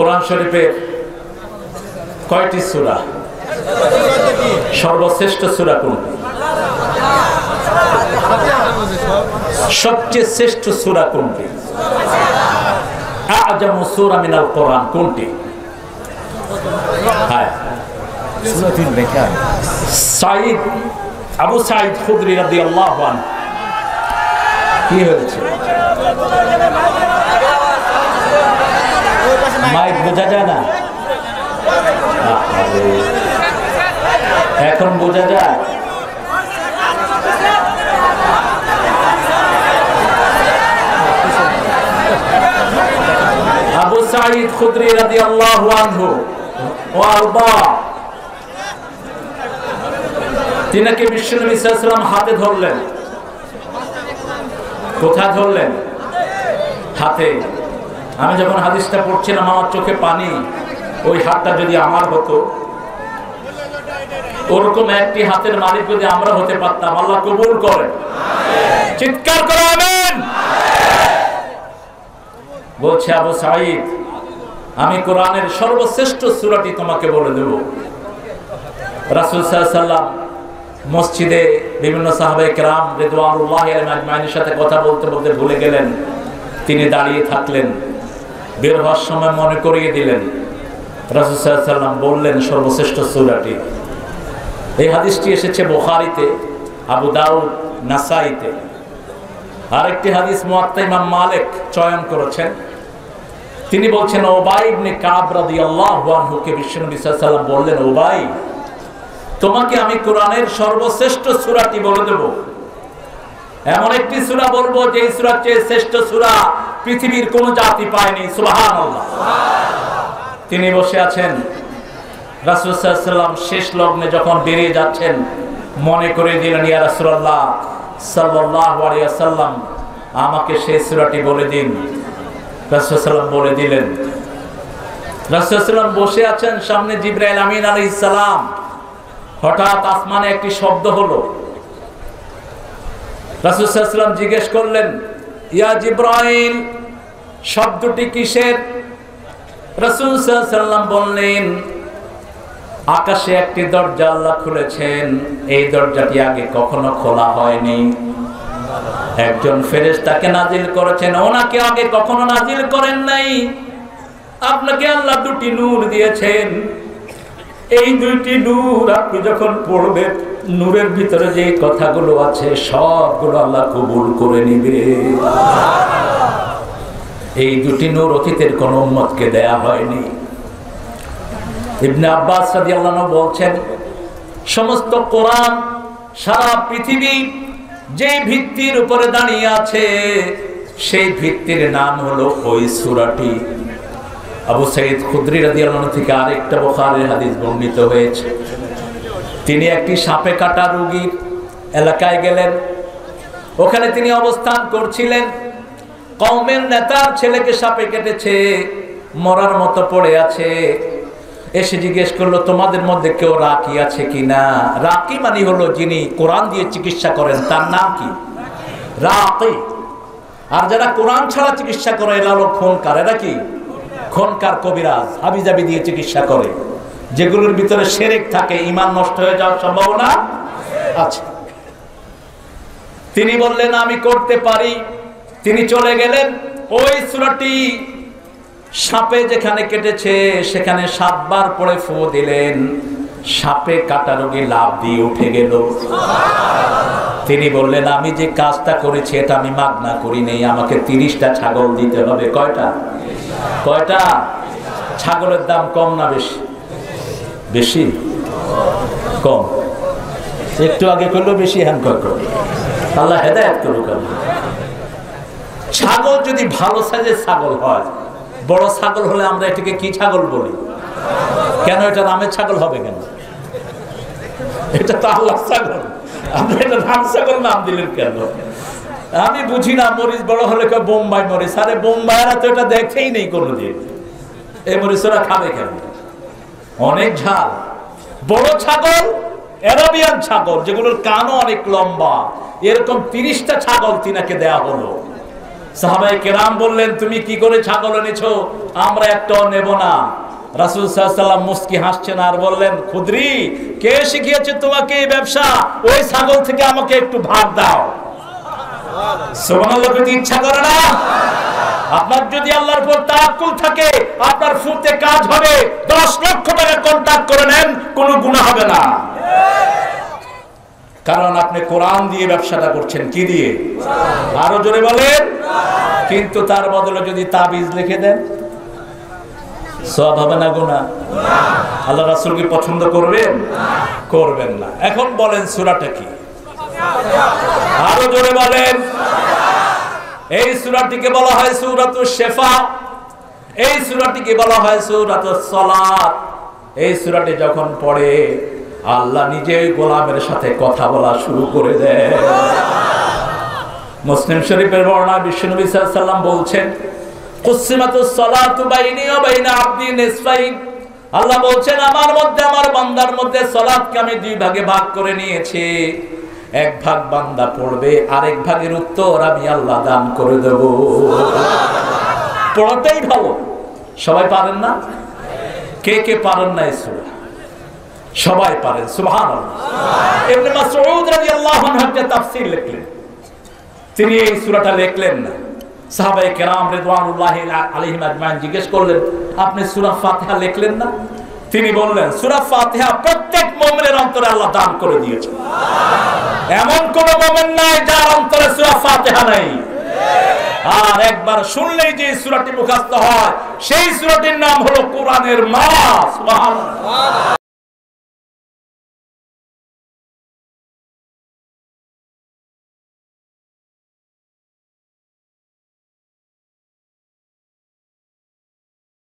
কোরআন শরীফের কয়টি সূরা? সর্বশ্রেষ্ঠ সূরা কোনটি? সবচেয়ে শ্রেষ্ঠ সূরা কোনটি? আ'জামু সূরা মিনাল কোরআন কোনটি? হ্যাঁ, সূরাতুল বাকারা। সাঈদ আবু সাঈদ খুদরি রাদিয়াল্লাহু আনহু কি হয়েছে? মাইক বোঝা যায় না? এখন বোঝা যায়? আবু সাঈদ খুদরি রাদিয়াল্লাহু আনহু ওয়া আরদা, তিনাকে বিশ্বনবী সাল্লাল্লাহু আলাইহি ওয়াসাল্লাম হাতে ধরলেন। কোথায় ধরলেন? হাতে। আমি যখন হাদিসটা পড়ছিলাম আমার চোখে পানি। ওই হাতটা যদি আমার হতো, ওরকম একটি হাতের মালিক যদি আমরা হতে পারতাম, আল্লাহ কবুল করেন। চিৎকার করে আমিন। বলছে আবু সাঈদ, আমি কোরআনের সর্বশ্রেষ্ঠ সূরাটি তোমাকে বলে দেব। রাসূল সাল্লাল্লাহু আলাইহি ওয়াসাল্লাম মসজিদে বিভিন্ন সাহাবায়ে কেরাম রিদওয়ানুল্লাহি আলাইহিম আজমাইনের সাথে কথা বলতে বলতে ভুলে গেলেন। তিনি দাঁড়িয়ে থাকলেন। বের হওয়ার সময় মনে করিয়ে দিলেন। রাসূল সাল্লাল্লাহু আলাইহি ওয়াসাল্লাম বললেন সর্বশ্রেষ্ঠ সূরাটি। এই হাদিসটি এসেছে বুখারীতে, আবু দাউদ, নাসাঈতে। আরেকটি হাদিস মুয়াত্তা ইমাম মালিক চয়ন করেছেন। তিনি বলছেন উবাই ইবনে কাব রাদিয়াল্লাহু আনহুকে বিশ্বনবী সাল্লাল্লাহু আলাইহি ওয়াসাল্লাম বললেন, উবাই, তোমাকে আমি কোরআনের সর্বশ্রেষ্ঠ সূরাটি বলে দেব। এমন একটি সূরা বলবো যে সূরার চেয়ে শ্রেষ্ঠ সূরা পৃথিবীর কোন জাতি পায়নি। সুবহানাল্লাহ। তিনি বসে আছেন। রাসূল সাল্লাল্লাহু আলাইহি ওয়াসাল্লাম শেষ লগ্নে যখন বেরিয়ে যাচ্ছেন, মনে করে দিলেন, ইয়া রাসূলুল্লাহ সাল্লাল্লাহু আলাইহি ওয়াসাল্লাম, আমাকে সেই সূরাটি বলে দিন। রাসূল সাল্লাল্লাহু আলাইহি ওয়াসাল্লাম বলে দিলেন। রাসূল সাল্লাল্লাহু আলাইহি ওয়াসাল্লাম বসে আছেন, সামনে জিবরাইল আমিন আলাইহিস সালাম। হঠাৎ আসমানে একটি শব্দ হলো। রাসূল সাল্লাল্লাহু আলাইহি ওয়াসাল্লাম জিজ্ঞেস করলেন, ইয়া জিবরাইল, শব্দটি কিসের? রাসূল সাল্লাল্লাহু আলাইহি ওয়াসাল্লাম বললেন, আকাশে একটি দরজা আল্লাহ খুলেছেন, এই দরজাটি আগে কখনো খোলা হয়নি। একজন ফেরেশতাকে নাজিল করেছেন, ওনাকে আগে কখনো নাজিল করেন নাই। আপনাকে আল্লাহ দুটি নূর দিয়েছেন। এই দুইটি নূর আপনি যখন পড়বেন, নূরের ভিতরে যে কথাগুলো আছে সবগুলো আল্লাহ কবুল করে নিবে। এই দুটি নূর অতীতের কোন উম্মতকে দেয়া হয়নি। ইবনে আব্বাস রাদিয়াল্লাহু আনহু বলছেন, সমস্ত কোরআন, সারা পৃথিবী যে ভিত্তির উপরে দাঁড়িয়ে আছে, সেই ভিত্তির নাম হলো ওই সূরাটি। আবু সাঈদ খুদরি রাদিয়াল্লাহু আনহু থেকে আরেকটা বুখারীর হাদিস বর্ণিত হয়েছে। তিনি একটি সাপে কাটা রোগীর এলাকায় গেলেন। ওখানে তিনি অবস্থান করছিলেন। কওমের নেতার ছেলেকে সাপে কেটেছে, মরার মতো পড়ে আছে। এসে জিজ্ঞেস করলো, তোমাদের মধ্যে কেউ রাকি আছে কিনা? রাকি মানে হলো যিনি কোরআন দিয়ে চিকিৎসা করেন, তার নাম কি? রাকি। আর যারা কোরআন ছাড়া চিকিৎসা করে এরা হলো খুনকার। এরা কি? খুনকার, কবিরাজ, হাবিজাবি দিয়ে চিকিৎসা করে, যেগুলোর ভিতরে শিরক থাকে, ঈমান নষ্ট হয়ে যাওয়ার সম্ভাবনা আছে। তিনি বললেন, আমি করতে পারি। তিনি চলে গেলেন। ওই সূরাটি সাপে যেখানে কেটেছে সেখানে 7 বার পড়ে ফু দিলেন। সাপে কাটা রোগী লাফ দিয়ে উঠে গেল। তিনি বললেন, আমি যে কাজটা করেছি এটা আমি মাগনা করি নাই, আমাকে 30টা ছাগল দিতে হবে। কয়টা? কয়টা? ছাগলের দাম কম না বেশি? বেশি? কম? একটু আগে করলো বেশি, হ্যান করো। আল্লাহ হেদায়েত করুক। ছাগল যদি ভালো সাইজের ছাগল হয়, বড় ছাগল হলে আমরা এটাকে কি ছাগল বলি? কেন এটা রামের ছাগল হবে কেন? এটা তো আল্লাহর ছাগল, আমরা এটা রাম ছাগল নাম দিলেন কেন? আমি বুঝি না। মরিচ বড় হলে কেউ বোম্বাই মরিচ, আরে বোম্বাইরা তো এটা দেখেই নেই কোনোদিন। এই মরিচ ওরা খাবে কেন? অনেক ঝাল। বড় ছাগল, আরাবিয়ান ছাগল, যেগুলোর কানও অনেক লম্বা, এরকম 30টা ছাগল তিনাকে দেয়া হলো। সাহাবায়ে কেরাম বললেন, তুমি কি করে ছাগল এনেছো? আমরা একটাও নেব না। রাসূল সাল্লাল্লাহু আলাইহি ওয়াসাল্লাম মুস্কি হাসছেন আর বললেন, খুদরি, কে শিখিয়েছে তোমাকে এই ব্যবসা? ওই ছাগল থেকে আমাকে একটু ভাগ দাও। সুবহানাল্লাহ, যদি ইচ্ছা করে না? আপনার যদি আল্লাহর উপর তাওয়াক্কুল থাকে, আপনার ফুতে কাজ হবে। 10 লক্ষ টাকা কন্ট্রাক্ট করে নেন, কোনো গুনাহ হবে না। কারণ আপনি কোরআন দিয়ে ব্যবসাটা করছেন। কি দিয়ে? আরো জোরে বলেন। কিন্তু তার বদলে যদি তাবিজ লিখে দেন, সওয়াব হবে না গুনাহ? আল্লাহ রাসূল কি পছন্দ করবেন? করবেন না। এখন বলেন সূরাটা কি? আরো জোরে বলেন। এই সূরাটিকে বলা হয় সূরাতুশ শিফা। এই সূরাটিকে বলা হয় সূরাতুস সালাত। এই সূরাটি যখন পড়ে, আল্লাহ নিজেই গোলামের সাথে কথা বলা শুরু করে দেয়। মুসলিম শরীফের বর্ণনা, বিশ্বনবী সাল্লাল্লাহু আলাইহি ওয়াসাল্লাম বলছেন, কুসিমাতুস সালাতু বাইনি ওয়া বাইনা আবদি নিসফাইন। আল্লাহ বলছেন, আমার মধ্যে, আমার বান্দার মধ্যে সালাতকে আমি 2 ভাগে ভাগ করে নিয়েছি। এক ভাগ বান্দা পড়বে, আরেক ভাগের উত্তর আমি আল্লাহ দান করে দেব। পড়াটাই ভালো। সবাই পারেন না? কে কে পারেন না এই সূরা? সবাই পারেন। সুবহানাল্লাহ। ইবনে মাসউদ রাদিয়াল্লাহু আনহু একটা তাফসীর লিখলেন। তিনি এই সূরাটা লিখলেন না। সাহাবায়ে কেরাম রিদওয়ানুল্লাহি আলাইহিম আজমাইন জিজ্ঞেস করলেন, আপনি সূরা ফাতিহা লিখলেন না? তিনি বললেন, সূরা ফাতিহা প্রত্যেক মুমিনের অন্তরে আল্লাহ দান করে দিয়েছেন। এমন কোন মুমিন নাই যার অন্তরে সূরা ফাতিহা নাই। আর একবার শুনলেই যে সূরাটি মুখস্থ হয়, সেই সূরাটির নাম হলো কোরআনের মা। সুবহানাল্লাহ।